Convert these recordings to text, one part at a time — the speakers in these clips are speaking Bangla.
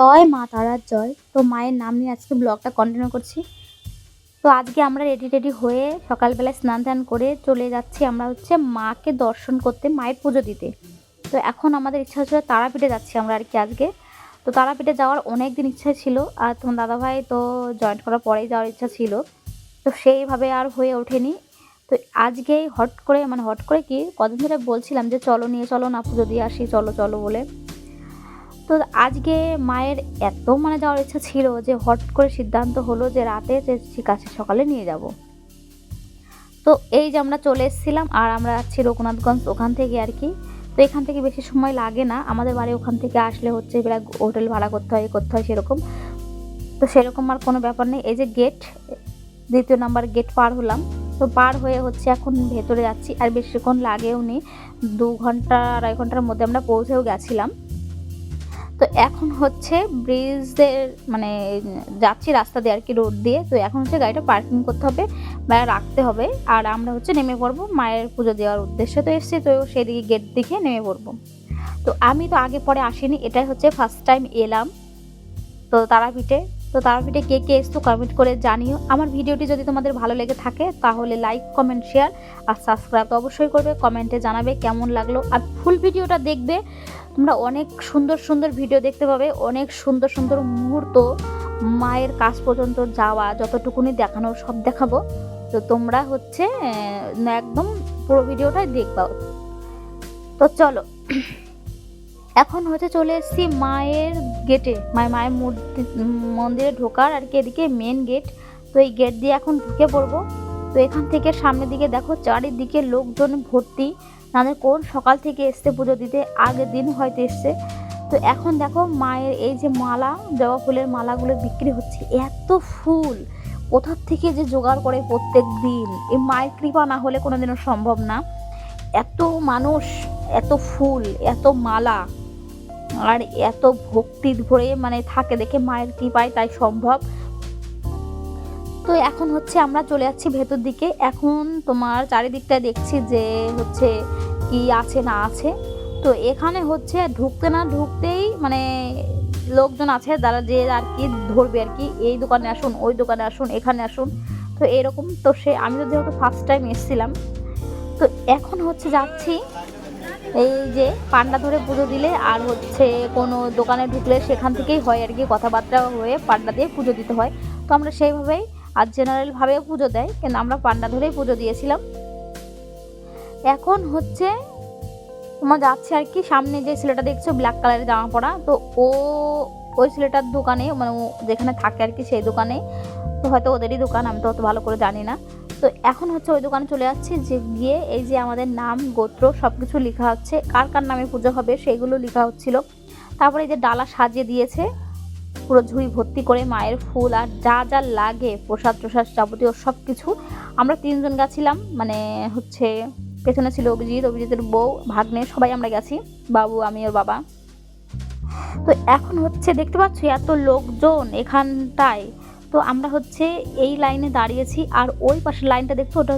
জয় মা তারার জয়। তো মায়ের নাম নিয়ে আজকে ব্লগটা কন্টিনিউ করছি। তো আজকে আমরা রেডি হয়ে সকালবেলায় স্নান করে চলে যাচ্ছি আমরা মাকে দর্শন করতে, মায়ের পুজো দিতে। তো এখন আমাদের ইচ্ছা হচ্ছিল তারাপীঠে যাচ্ছি আমরা আজকে। তো তারাপীঠে যাওয়ার অনেক দিন ইচ্ছা ছিল, আর তোমার দাদাভাই তো জয়েন করার পরেই যাওয়ার ইচ্ছা ছিল, তো সেইভাবে আর হয়ে ওঠেনি। তো আজকেই হট করে কি কদিন ধরে বলছিলাম যে চলো নিয়ে চলো না, পুজো দিয়ে আসি, চলো চলো বলে। তো আজকে মায়ের এত যাওয়ার ইচ্ছা ছিল যে হট করে সিদ্ধান্ত হলো যে রাতে যে ঠিক আছে সকালে নিয়ে যাব। তো এই যে আমরা চলে এসেছিলাম, আর আমরা যাচ্ছি রঘুনাথগঞ্জ, ওখান থেকে আর কি। তো এখান থেকে বেশি সময় লাগে না, আমাদের বাড়ি ওখান থেকে আসলে প্রায় হোটেল ভাড়া করতে হয় সেরকম। তো সেরকম আর কোনো ব্যাপার নেই। এই যে গেট, দ্বিতীয় নাম্বার গেট পার হলাম। তো পার হয়ে এখন ভেতরে যাচ্ছি, আর বেশিক্ষণ লাগেও নি, 2-2.5 ঘন্টার মধ্যে আমরা পৌঁছেও গেছিলাম। তো এখন ব্রিজের যাচ্ছি রাস্তা দিয়ে আর কি, রোড দিয়ে। তো এখন গাড়িটা পার্কিং করতে হবে বা রাখতে হবে, আর আমরা নেমে পড়বো মায়ের পুজো দেওয়ার উদ্দেশ্যে। তো এসছি, তো সেদিকে গেট দিকে নেমে পড়বো। তো আমি তো আগে পরে আসিনি, এটাই ফার্স্ট টাইম এলাম তো তারাপীঠে। তো তারাপীঠে কে কে এসছো কমেন্ট করে জানিও। আমার ভিডিওটি যদি তোমাদের ভালো লেগে থাকে তাহলে লাইক, কমেন্ট, শেয়ার আর সাবস্ক্রাইব তো অবশ্যই করবে। কমেন্টে জানাবে কেমন লাগলো, আর ফুল ভিডিওটা দেখবে। তোমরা অনেক সুন্দর সুন্দর ভিডিও দেখতে পাবে, অনেক সুন্দর সুন্দর মুহূর্ত, মায়ের কাছ পর্যন্ত যাওয়া, যতটুকুনি দেখানোর সব দেখাবো। তো তোমরা একদম পুরো ভিডিওটাই দেখবা। তো চলো, এখন চলে এসেছি মায়ের গেটে, মায়ের মন্দিরে ঢোকার আর কি, এদিকে মেন গেট। তো এই গেট দিয়ে এখন ঢুকে পড়বো। তো এখান থেকে সামনের দিকে দেখো চারিদিকে লোকজন ভর্তি, তাদের কোন সকাল থেকে এসছে পুজো দিতে, আগের দিন হয়তো এসছে। তো এখন দেখো মায়ের এই যে মালা, জবা ফুলের মালাগুলো বিক্রি হচ্ছে। এত ফুল কোথার থেকে যে জোগাড় করে প্রত্যেক দিন, এই মায়ের কৃপা না হলে কোনোদিনও সম্ভব না। এত মানুষ, এত ফুল, এত মালা, আর এত ভক্তি ভরে থাকে দেখে মায়ের কৃপায় তাই সম্ভব। তো এখন আমরা চলে যাচ্ছি ভেতর দিকে। এখন তোমার চারিদিকটা দেখছি যে কি আছে না আছে। তো এখানে ঢুকতে না ঢুকতেই লোকজন আছে যারা যে আর কি ধরবে আর কি, এই দোকানে আসুন, ওই দোকানে আসুন, এখানে আসুন। তো এরকম। তো আমি তো যেহেতু ফার্স্ট টাইম এসেছিলাম, তো এখন যাচ্ছি এই যে পান্ডা ধরে পুজো দিলে, আর কোনো দোকানে ঢুকলে সেখান থেকেই হয় আর কি, কথাবার্তা হয়ে পান্ডা দিয়ে পুজো দিতে হয়। তো আমরা সেইভাবেই, আর জেনারেলভাবেও পুজো দেয়, কিন্তু আমরা পান্ডা ধরেই পুজো দিয়েছিলাম। এখন তোমার যাচ্ছে আর কি, সামনে যে ছেলেটা দেখছো ব্ল্যাক কালারের জামা পরা, তো ওই ছেলেটার দোকানে, যেখানে থাকে আর কি সেই দোকানে। তো হয়তো ওদেরই দোকান, আমি তো অত ভালো করে জানি না। তো এখন ওই দোকানে চলে যাচ্ছি, যে গিয়ে এই যে আমাদের নাম, গোত্র সব কিছু লেখা হচ্ছে, কার কার নামে পুজো হবে সেইগুলো লেখা হচ্ছিল। তারপরে এই যে ডালা সাজিয়ে দিয়েছে পুরো ঝুড়ি ভর্তি করে মায়ের ফুল, আর যা যা লাগে প্রসাদ যাবতীয় সব কিছু। আমরা 3জন গেছিলাম, পেছনে ছিল অভিজিতের বউ, ভাগ্নে, সবাই আমরা গেছি, বাবু, আমি, ওর বাবা। তো এখন দেখতে পাচ্ছ এত লোকজন এখানটায়। তো আমরা এই লাইনে দাঁড়িয়েছি, আর ওই পাশের লাইনটা দেখছো, ওটা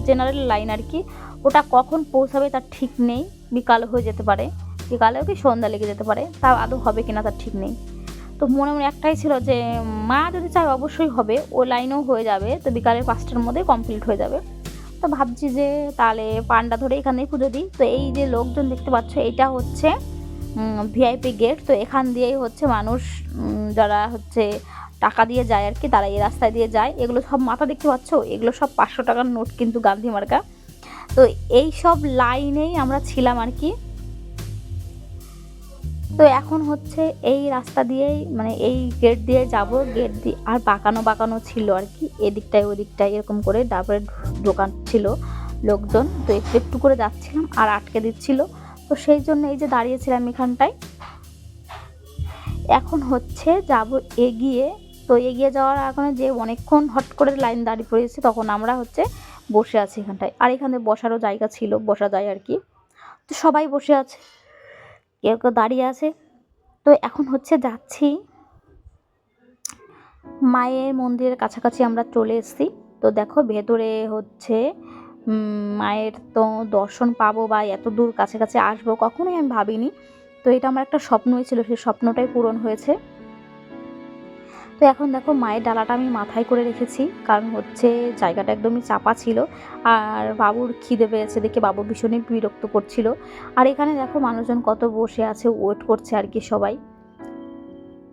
জেনারেল লাইন আর কি। ওটা কখন পৌঁছাবে তার ঠিক নেই, বিকাল হয়ে যেতে পারে, বিকালেও কি সন্ধ্যা লেগে যেতে পারে, তাও আদৌ হবে কিনা তার ঠিক নেই। তো মনে একটাই ছিল যে মা যদি চায় অবশ্যই হবে, ও লাইনেও হয়ে যাবে, তো বিকালের 5টার মধ্যে কমপ্লিট হয়ে যাবে। তো ভাবছি যে তাহলে পান্ডা ধরে এখানেই পুজো দিই। তো এই যে লোকজন দেখতে পাচ্ছ, এটা ভিআইপি গেট। তো এখান দিয়েই মানুষ যারা টাকা দিয়ে যায় আর কি, তারা এই রাস্তায় দিয়ে যায়। এগুলো সব মাথা দেখতে পাচ্ছ, এগুলো সব 500 টাকার নোট, কিন্তু গান্ধী মার্কা। তো এই সব লাইনেই আমরা ছিলাম আর কি। তো এখন এই রাস্তা দিয়েই এই গেট দিয়ে যাব, গেট দিয়ে আর বাঁকানো ছিল আর কি, এদিকটায় ওদিকটায় এরকম করে ডাবের দোকান ছিল, লোকজন তো একটু একটু করে যাচ্ছিলাম, আর আটকে দিচ্ছিল। তো সেই জন্য এই যে দাঁড়িয়েছিলাম এখানটায়। এখন যাব এগিয়ে। তো এগিয়ে যাওয়ার এখন যে অনেকক্ষণ হট করে লাইন দাঁড়িয়ে পড়েছে, তখন আমরা বসে আছি এখানটায়, আর এখানে বসারও জায়গা ছিল, বসা যায় আর কি। তো সবাই বসে আছে, কেউ কেউ দাঁড়িয়ে আছে। তো এখন যাচ্ছি মায়ের মন্দিরের কাছাকাছি আমরা চলে এসেছি। তো দেখো ভেতরে মায়ের তো দর্শন পাবো বা এত দূর কাছাকাছি আসবো কখনোই আমি ভাবিনি। তো এটা আমার একটা স্বপ্নই ছিল, সেই স্বপ্নটাই পূরণ হয়েছে। তো এখন দেখো মায়ের ডালাটা আমি মাথায় করে রেখেছি, কারণ হচ্ছে জায়গাটা একদমই চাপা ছিল, আর বাবুর খিদে পেয়েছে দেখে বাবু ভীষণই বিরক্ত করছিল। আর এখানে দেখো মানুষজন কত বসে আছে, ওয়েট করছে আর কি সবাই।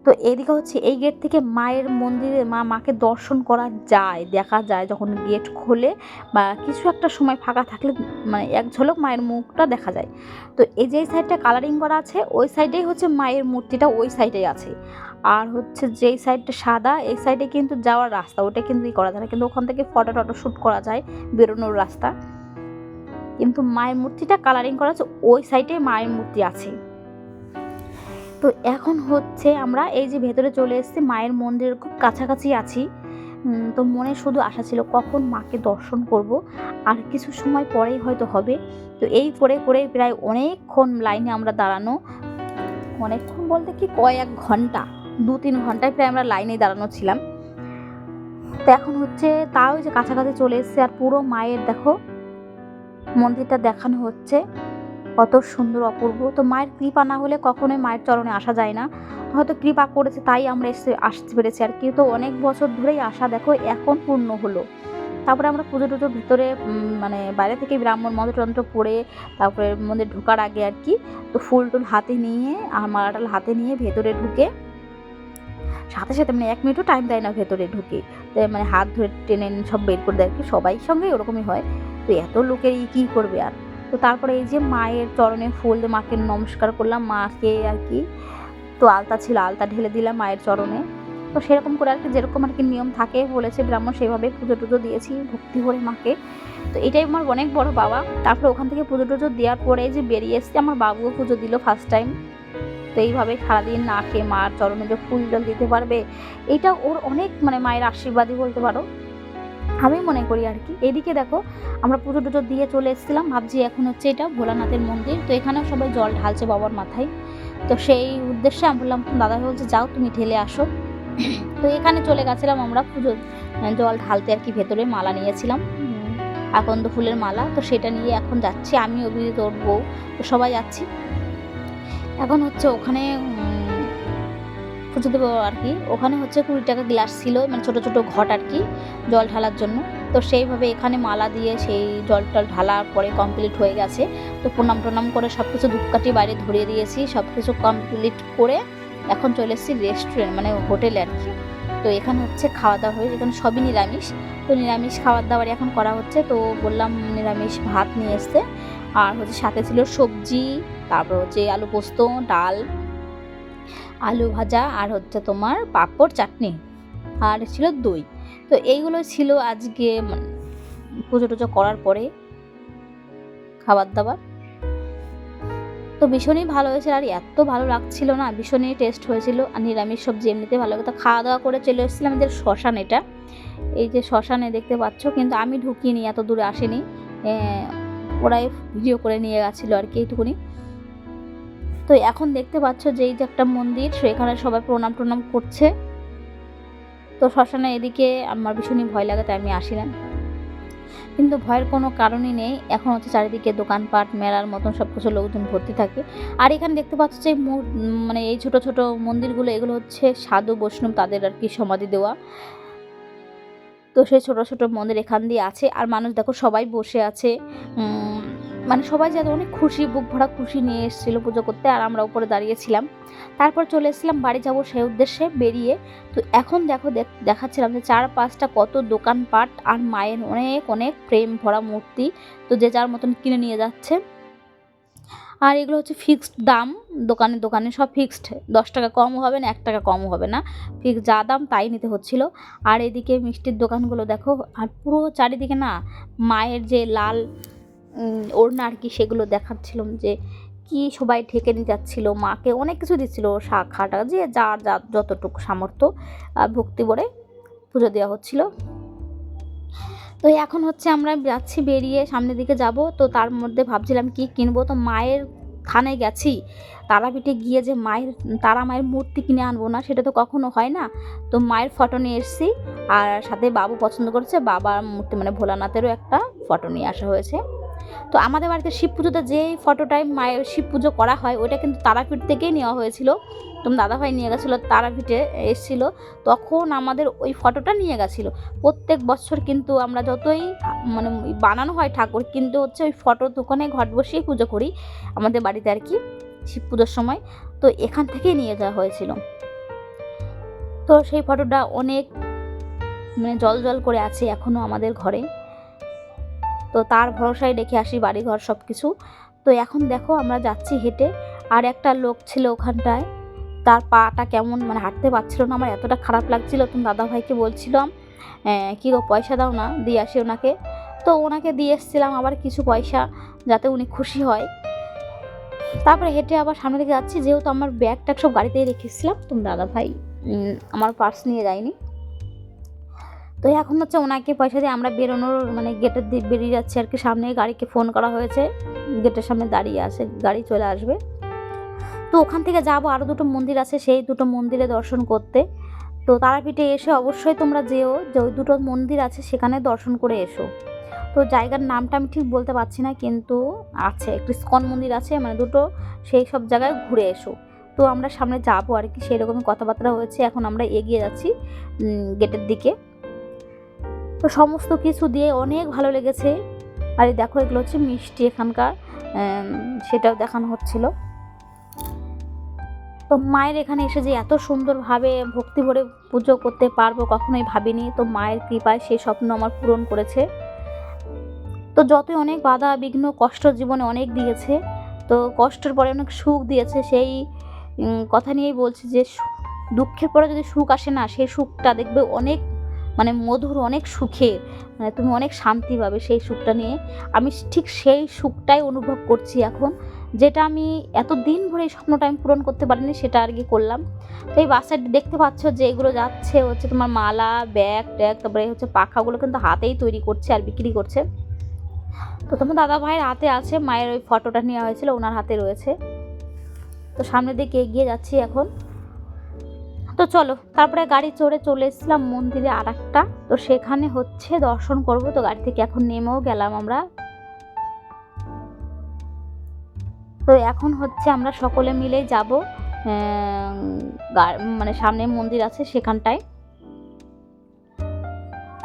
তো এদিকে হচ্ছে এই গেট থেকে মায়ের মন্দিরে মাকে দর্শন করা যায়, দেখা যায় যখন গেট খোলে বা কিছু একটা সময় ফাঁকা থাকলে, মানে এক ঝলক মায়ের মুখটা দেখা যায়। তো এই যে সাইডটা কালারিং করা আছে ওই সাইডেই হচ্ছে মায়ের মূর্তিটা, ওই সাইডেই আছে। আর হচ্ছে যেই সাইডটা সাদা এই সাইডে কিন্তু যাওয়ার রাস্তা, ওটা কিন্তু করা যায় না, কিন্তু ওখান থেকে ফটো টটো শ্যুট করা যায়, বেরোনোর রাস্তা। কিন্তু মায়ের মূর্তিটা কালারিং করা আছে, ওই সাইডে মায়ের মূর্তি আছে। তো এখন হচ্ছে আমরা এই যে ভেতরে চলে এসেছি, মায়ের মন্দিরের খুব কাছাকাছি আছি। তো মনে শুধু আশা ছিল কখন মাকে দর্শন করব, আর কিছু সময় পরেই হয়তো হবে। তো এই করে করে প্রায় অনেকক্ষণ লাইনে আমরা দাঁড়ানো, অনেকক্ষণ বলতে কি কয়েক ঘন্টা, 2-3 ঘন্টায় প্রায় আমরা লাইনে দাঁড়ানো ছিলাম। তো এখন হচ্ছে তাও যে কাছাকাছি চলে এসেছে, আর পুরো মায়ের দেখো মন্দিরটা দেখানো হচ্ছে, কত সুন্দর অপূর্ব। তো মায়ের কৃপা না হলে কখনোই মায়ের চরণে আসা যায় না, হয়তো কৃপা করেছে তাই আমরা আসতে পেরেছি আর কি। তো অনেক বছর ধরেই আশা দেখো এখন পূর্ণ হলো। তারপরে আমরা পুজো টুজো ভিতরে মানে বাইরে থেকে ব্রাহ্মণ মন্ত্রতন্ত্র পড়ে তারপরে মন্দির ঢোকার আগে আর কি, তো ফুল টুল হাতে নিয়ে আর মালাটাল হাতে নিয়ে ভেতরে ঢুকে সাথে সাথে মানে 1 মিনিটও টাইম দেয় না ভেতরে ঢুকে, মানে হাত ধরে টেনে সব বের করে দেয় আর কি, সবাই সঙ্গে ওরকমই হয়। তো এত লোকের কী করবে আর। তো তারপরে এই যে মায়ের চরণে ফুল দিয়ে মাকে নমস্কার করলাম, মাকে আর কি, তো আলতা ছিল আলতা ঢেলে দিলাম মায়ের চরণে। তো সেরকম করে আর কি যেরকম আর কি নিয়ম থাকে বলেছে ব্রাহ্মণ, সেভাবে পুজো টুজো দিয়েছি ভক্তি করে মাকে। তো এটাই আমার অনেক বড় বাবা। তারপরে ওখান থেকে পুজো টুজো দেওয়ার পরে যে বেরিয়ে এসেছি, আমার বাবুও পুজো দিল ফার্স্ট টাইম। তো এইভাবে সারাদিন না খেয়ে মার চরণে যে ফুল জল দিতে পারবে, এটা ওর অনেক মানে মায়ের আশীর্বাদই বলতে পারো, আমি মনে করি আর কি। এদিকে দেখো আমরা পুজো টুজো দিয়ে চলে এসেছিলাম, ভাবছি এখন হচ্ছে এটা ভোলানাথের মন্দির, তো এখানেও সবাই জল ঢালছে বাবার মাথায়। তো সেই উদ্দেশ্যে আমি বললাম, দাদা বলছে যাও তুমি ঢেলে আসো। তো এখানে চলে গেছিলাম আমরা পুজো জল ঢালতে আর কি, ভেতরে মালা নিয়েছিলাম আকন্দ ফুলের মালা, তো সেটা নিয়ে এখন যাচ্ছি আমি, অভিজিৎ, ওর বউ, তো সবাই যাচ্ছি। এখন হচ্ছে ওখানে পুজো দেবো আর কি, ওখানে হচ্ছে 20 টাকা গ্লাস ছিল, মানে ছোটো ছোটো ঘট আর কি জল ঢালার জন্য। তো সেইভাবে এখানে মালা দিয়ে সেই জল টল ঢালার পরে কমপ্লিট হয়ে গেছে। তো প্রণাম টনাম করে সব কিছু ধূপকাঠি বাইরে ধরিয়ে দিয়েছি, সব কিছু কমপ্লিট করে এখন চলে এসেছি রেস্টুরেন্ট মানে হোটেলে আর কি। তো এখানে হচ্ছে খাওয়া দাওয়া হয়ে, এখানে সবই নিরামিষ, তো নিরামিষ খাবার দাবার এখন করা হচ্ছে। তো বললাম নিরামিষ ভাত নিয়ে এসছে, আর হচ্ছে সাথে ছিল সবজি, তারপর হচ্ছে আলু পোস্ত, ডাল, আলু ভাজা, আর হচ্ছে তোমার পাঁপড় চাটনি, আর ছিল দই। তো এইগুলো ছিল আজকে পুজো টুজো করার পরে খাবার দাবার। তো ভীষণই ভালো হয়েছিল, আর এত ভালো লাগছিল না, ভীষণই টেস্ট হয়েছিল। আর নিরামিষ সবজি এমনিতে ভালো লাগে। তো খাওয়া দাওয়া করে চলে এসেছিলাম যে শ্মশান, এটা এই যে শ্মশানে দেখতে পাচ্ছ, কিন্তু আমি ঢুকিনি, এত দূরে আসেনি, ওরাই ভিডিও করে নিয়ে গেছিলো আর কি এইটুকুনি। তো এখন দেখতে পাচ্ছ যে এই যে একটা মন্দির, সেখানে সবাই প্রণাম টনাম করছে। তো শ্মশানে এদিকে আমার ভীষণই ভয় লাগে, তাই আমি আসি না, কিন্তু ভয়ের কোনো কারণই নেই। এখন হচ্ছে চারিদিকে দোকানপাট মেলার মতন সব কিছু লোকজন ভর্তি থাকে। আর এখানে দেখতে পাচ্ছ যে মানে এই ছোট ছোট মন্দিরগুলো, এগুলো হচ্ছে সাধু বৈষ্ণব তাদের আর কি সমাধি দেওয়া। তো সেই ছোট ছোট মন্দির এখান দিয়ে আছে, আর মানুষ দেখো সবাই বসে আছে, মানে সবাই যাতে অনেক খুশি, বুক ভরা খুশি নিয়ে এসেছিলো পুজো করতে, আর আমরা উপরে দাঁড়িয়েছিলাম। তারপর চলে এসেছিলাম বাড়ি যাব সেই উদ্দেশ্যে বেরিয়ে। তো এখন দেখো দেখাচ্ছিলাম যে 4-5টা কত দোকানপাট, আর মায়ের অনেক অনেক প্রেম ভরা মূর্তি, তো যে যার মতন কিনে নিয়ে যাচ্ছে। আর এগুলো হচ্ছে ফিক্সড দাম, দোকানে দোকানে সব ফিক্সড, 10 টাকা কমও হবে না, 1 টাকা কমও হবে না, ফিক্সড যা দাম তাই নিতে হচ্ছিল। আর এদিকে মিষ্টির দোকানগুলো দেখো, আর পুরো চারিদিকে না মায়ের যে লাল ওড়না আর কি, সেগুলো দেখাচ্ছিলাম যে কি সবাই ঢেকে নিয়ে যাচ্ছিল, মাকে অনেক কিছু দিচ্ছিল, শাক খাটা যে যার যতটুকু সামর্থ্য ভক্তি ভরে পুজো দেওয়া হচ্ছিল। তো এখন হচ্ছে আমরা যাচ্ছি বেরিয়ে সামনের দিকে যাব। তো তার মধ্যে ভাবছিলাম কি কিনবো, তো মায়ের থানে গেছি, তারাপীঠে গিয়ে যে তারা মায়ের মূর্তি কিনে আনবো না, সেটা তো কখনো হয় না। তো মায়ের ফটো নিয়ে এসেছি, আর সাথে বাবু পছন্দ করেছে বাবার মূর্তি, মানে ভোলানাথেরও একটা ফটো নিয়ে আসা হয়েছে। তো আমাদের বাড়িতে শিব পুজোতে যেই ফটোটায় মায়ের শিব পুজো করা হয় ওইটা কিন্তু তারাপীঠ থেকেই নেওয়া হয়েছিল। তোমার দাদাভাই নিয়ে গেছিলো, তারাপীঠে এসেছিলো, তখন আমাদের ওই ফটোটা নিয়ে গেছিলো। প্রত্যেক বছর কিন্তু আমরা যতই মানে বানানো হয় ঠাকুর, কিন্তু হচ্ছে ওই ফটোর দোকানে ঘট বসিয়ে পুজো করি আমাদের বাড়িতে আর কি শিব পুজোর সময়। তো এখান থেকেই নিয়ে যাওয়া হয়েছিল। তো সেই ফটোটা অনেক মানে জল জল করে আছে এখনও আমাদের ঘরে। তো তার ভরসায় রেখে আসি বাড়িঘর সব কিছু। তো এখন দেখো আমরা যাচ্ছি হেঁটে, আর একটা লোক ছিল ওখানটায়, তার পাটা কেমন মানে হাঁটতে পারছিল না, আমার এতটা খারাপ লাগছিল। তুমি দাদাভাইকে বলছিলাম কী গো পয়সা দাও না, দিয়ে আসি ওনাকে। তো ওনাকে দিয়ে এসেছিলাম আবার কিছু পয়সা, যাতে উনি খুশি হয়। তারপরে হেঁটে আবার সামনে দিকে যাচ্ছি, যেহেতু আমার ব্যাগ ট্যাগ সব গাড়িতেই রেখেছিলাম, তুমি দাদাভাই আমার পার্স নিয়ে যায়নি। তো এখন হচ্ছে ওনাকে পয়সা দিয়ে আমরা বেরোনোর মানে গেটের দিকে বেরিয়ে যাচ্ছি আর কি। সামনে গাড়িকে ফোন করা হয়েছে, গেটের সামনে দাঁড়িয়ে আছে, গাড়ি চলে আসবে। তো ওখান থেকে যাবো, আরও দুটো মন্দির আছে, সেই দুটো মন্দিরে দর্শন করতে। তো তারাপীঠে এসে অবশ্যই তোমরা যেও, যে ওই দুটো মন্দির আছে সেখানে দর্শন করে এসো। তো জায়গার নামটা আমি ঠিক বলতে পারছি না, কিন্তু আছে একটি ইস্কন মন্দির আছে, মানে দুটো, সেই সব জায়গায় ঘুরে এসো। তো আমরা সামনে যাবো আর কি, সেই রকমই কথাবার্তা হয়েছে। এখন আমরা এগিয়ে যাচ্ছি গেটের দিকে। তো সমস্ত কিছু দিয়ে অনেক ভালো লেগেছে। আর এই দেখো এগুলো হচ্ছে মিষ্টি এখানকার, সেটাও দেখানো হচ্ছিল। তো মায়ের এখানে এসে যে এত সুন্দরভাবে ভক্তি ভরে পুজো করতে পারবো কখনোই ভাবিনি। তো মায়ের কৃপায় সেই স্বপ্ন আমার পূরণ করেছে। তো যতই অনেক বাধা বিঘ্ন কষ্ট জীবনে অনেক দিয়েছে, তো কষ্টের পরে অনেক সুখ দিয়েছে, সেই কথা নিয়েই বলছি যে দুঃখের পরে যদি সুখ আসে না, সেই সুখটা দেখবে অনেক মানে মধুর, অনেক সুখের, মানে তুমি অনেক শান্তি পাবে সেই সুখটা নিয়ে। আমি ঠিক সেই সুখটাই অনুভব করছি এখন, যেটা আমি এতদিন ধরে এই স্বপ্নটা আমি পূরণ করতে পারিনি, সেটা আর কি করলাম। তো এই বাচ্চাটি দেখতে পাচ্ছ যে এগুলো যাচ্ছে হচ্ছে তোমার মালা, ব্যাগ ট্যাগ, তারপরে হচ্ছে পাখাগুলো কিন্তু হাতেই তৈরি করছে আর বিক্রি করছে। তো তোমার দাদা ভাইয়ের হাতে আছে, মায়ের ওই ফটোটা নেওয়া হয়েছিল ওনার হাতে রয়েছে। তো সামনের দিকে এগিয়ে যাচ্ছি এখন। তো চলো, তারপরে গাড়ি চড়ে চলে এসেছিলাম মন্দিরে আর একটা, তো সেখানে হচ্ছে দর্শন করব। তো গাড়ি থেকে এখন নেমেও গেলাম আমরা। তো এখন হচ্ছে আমরা সকলে মিলেই যাব, মানে সামনে মন্দির আছে সেখানটায়।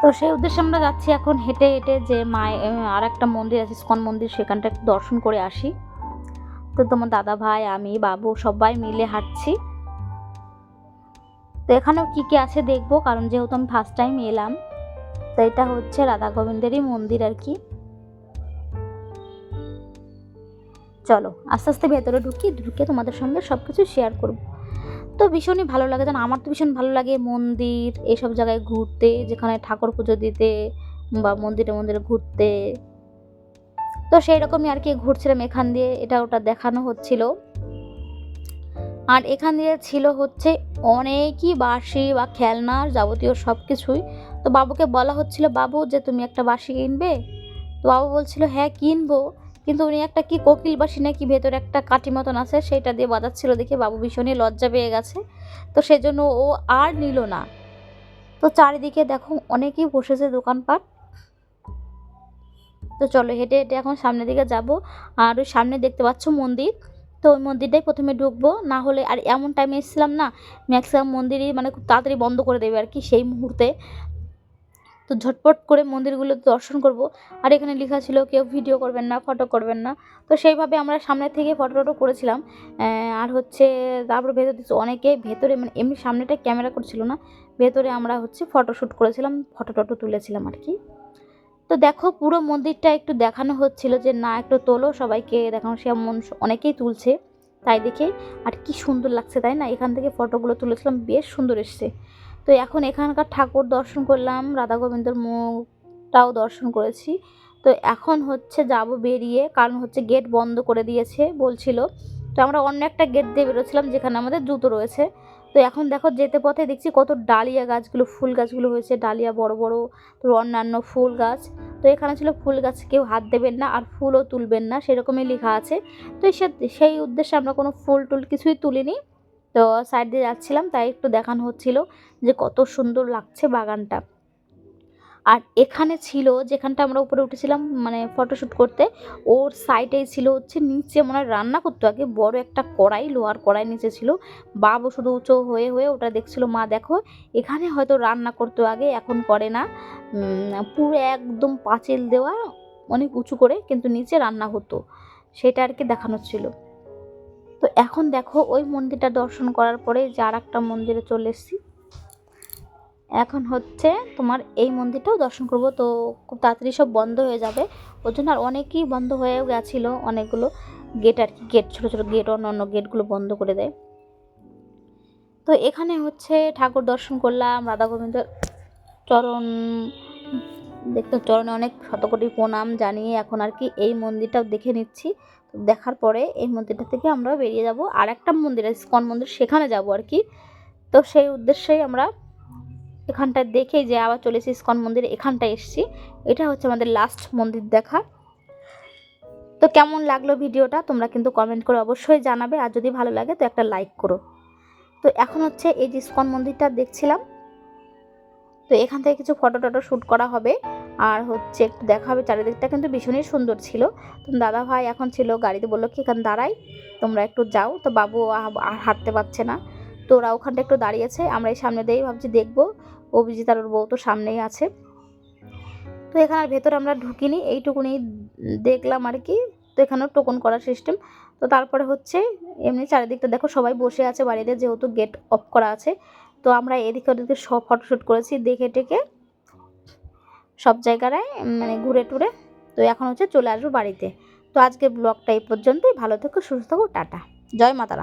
তো সেই উদ্দেশ্যে আমরা যাচ্ছি এখন হেঁটে হেঁটে, যে মায়ের আর একটা মন্দির আছে ইস্কন মন্দির, সেখানটা একটু দর্শন করে আসি। তো তোমার দাদা ভাই, আমি, বাবু সবাই মিলে হাঁটছি। তো এখানেও কী কী আছে দেখবো, কারণ যেহেতু আমি ফার্স্ট টাইম এলাম। তো এটা হচ্ছে রাধা গোবিন্দেরই মন্দির আর কি। চলো আস্তে আস্তে ভেতরে ঢুকে তোমাদের সঙ্গে সব কিছু শেয়ার করব। তো ভীষণই ভালো লাগে, জানো আমার তো ভীষণ ভালো লাগে মন্দির এইসব জায়গায় ঘুরতে, যেখানে ঠাকুর পুজো দিতে বা মন্দিরে মন্দিরে ঘুরতে। তো সেই রকমই আর কি ঘুরছিলাম এখান দিয়ে, এটা ওটা দেখানো হচ্ছিল। আর এখান দিয়ে ছিল হচ্ছে অনেকই বাঁশি বা খেলনার যাবতীয় সব কিছুই। তো বাবুকে বলা হচ্ছিল, বাবু যে তুমি একটা বাঁশি কিনবে। তো বাবু বলছিল হ্যাঁ কিনবো, কিন্তু উনি একটা কি কোকিল বাঁশি নাকি ভেতরে একটা কাঠি মতন আছে, সেইটা দিয়ে বাজাচ্ছিল দেখে বাবু ভীষণই লজ্জা পেয়ে গেছে। তো সেজন্য ও আর নিল না। তো চারিদিকে দেখো অনেকেই বসেছে দোকানপাট। তো চলো হেঁটে হেঁটে এখন সামনের দিকে যাব। আর ওই সামনে দেখতে পাচ্ছ মন্দির, তো ওই মন্দিরটাই প্রথমে ঢুকবো। না হলে আর এমন টাইমে এসেছিলাম না, ম্যাক্সিমাম মন্দিরই মানে খুব তাড়াতাড়ি বন্ধ করে দেবে আর কি সেই মুহূর্তে। তো ঝটপট করে মন্দিরগুলো দর্শন করব। আর এখানে লেখা ছিল কেউ ভিডিও করবেন না, ফটো করবেন না। তো সেইভাবে আমরা সামনে থেকে ফটো টটো করেছিলাম। আর হচ্ছে তারপর ভেতর দিচ্ছে অনেকে, ভেতরে মানে এমনি সামনেটা ক্যামেরা করছিল না, ভেতরে আমরা হচ্ছে ফটোশ্যুট করেছিলাম, ফটো টটো তুলেছিলাম আর কি। তো দেখো পুরো মন্দিরটা একটু দেখানো হচ্ছিল যে না একটু তোলো, সবাইকে দেখানো, সে অনেকেই তুলছে তাই দেখে। আর কি সুন্দর লাগছে তাই না, এখান থেকে ফটোগুলো তুলেছিলাম, বেশ সুন্দর এসছে। তো এখন এখানকার ঠাকুর দর্শন করলাম, রাধা গোবিন্দর মুখটাও দর্শন করেছি। তো এখন হচ্ছে যাব বেরিয়ে, কারণ হচ্ছে গেট বন্ধ করে দিয়েছে বলছিল। তো আমরা অন্য একটা গেট দিয়ে বেরোছিলাম যেখানে আমাদের জুতো রয়েছে। তো এখন দেখো যেতে পথে দেখছি কত ডালিয়া গাছগুলো, ফুল গাছগুলো হয়েছে, ডালিয়া বড় বড়, তো অন্যান্য ফুল গাছ। তো এখানে ছিল ফুল গাছ কেউ হাত দেবেন না আর ফুলও তুলবেন না, সেরকমই লেখা আছে। তো সেই উদ্দেশ্যে আমরা কোনো ফুল টুল কিছুই তুলিনি। তো সাইড দিয়ে যাচ্ছিলাম, তাই একটু দেখানো হচ্ছিল যে কত সুন্দর লাগছে বাগানটা। আর এখানে ছিল যেখানটা আমরা উপরে উঠেছিলাম মানে ফটোশ্যুট করতে, ওর সাইডেই ছিল হচ্ছে নিচে মনে হয় রান্না করতো আগে বড় একটা কড়াই, লোহার কড়াই নিচে ছিল। বাবু শুধু উঁচু হয়ে হয়ে ওটা দেখছিল, মা দেখো এখানে হয়তো রান্না করতো আগে, এখন করে না। পুরো একদম পাঁচিল দেওয়া, অনেক উঁচু করে, কিন্তু নিচে রান্না হতো, সেটা আর কি দেখানো ছিল। তো এখন দেখো ওই মন্দিরটা দর্শন করার পরে যে আর একটা মন্দিরে চলে এসেছি। এখন হচ্ছে তোমার এই মন্দিরটাও দর্শন করব, তো খুব তাড়াতাড়ি সব বন্ধ হয়ে যাবে, ওই জন্য আর অনেকই বন্ধ হয়েও গেছিলো, অনেকগুলো গেট আর কি, গেট ছোটো ছোটো গেট, অন্য অন্য গেটগুলো বন্ধ করে দেয়। তো এখানে হচ্ছে ঠাকুর দর্শন করলাম, রাধা গোবিন্দের চরণ দেখতে, চরণে অনেক শতকোটি প্রণাম জানিয়ে এখন আর কি এই মন্দিরটাও দেখে নিচ্ছি। তো দেখার পরে এই মন্দিরটা থেকে আমরা বেরিয়ে যাব আর একটা মন্দির, ইসকন মন্দির, সেখানে যাব আর কি। তো সেই উদ্দেশ্যেই আমরা এখানটায় দেখেই যে আবার চলেছি ইসকন মন্দিরে, এখানটায় এসেছি। এটা হচ্ছে আমাদের লাস্ট মন্দির দেখা। তো কেমন লাগলো ভিডিওটা তোমরা কিন্তু কমেন্ট করে অবশ্যই জানাবে, আর যদি ভালো লাগে তো একটা লাইক করো। তো এখন হচ্ছে এই যে ইসকন মন্দিরটা দেখছিলাম, তো এখান থেকে কিছু ফটো টটো শ্যুট করা হবে, আর হচ্ছে একটু দেখা হবে, চারিদিকটা কিন্তু ভীষণই সুন্দর ছিল। তো দাদা ভাই এখন ছিল গাড়িতে, বললো কি এখানে দাঁড়াই, তোমরা একটু যাও। তো বাবু আর হাঁটতে পারছে না, তো ওরা ওখানটা একটু দাঁড়িয়েছে, আমরা এই সামনে দিয়েই ভাবছি দেখবো। অভিজিৎ আর ওর বউ তো সামনেই আছে। তো এখানে ভেতরে আমরা ঢুকিনি, এইটুকুনি দেখলাম আর কি। তো এখানেও টোকন করার সিস্টেম। তো তারপরে হচ্ছে এমনি চারিদিকটা দেখো সবাই বসে আছে বাড়িতে, যেহেতু গেট অফ করা আছে। তো আমরা এদিকে ওদিকে সব ফটোশ্যুট করেছি দেখে টেকে সব জায়গায়, মানে ঘুরে টুরে। তো এখন হচ্ছে চলে আসবো বাড়িতে। তো আজকে ব্লগটা এই পর্যন্তই, ভালো থেকো, সুস্থ থাকো, টাটা, জয় মাতারা।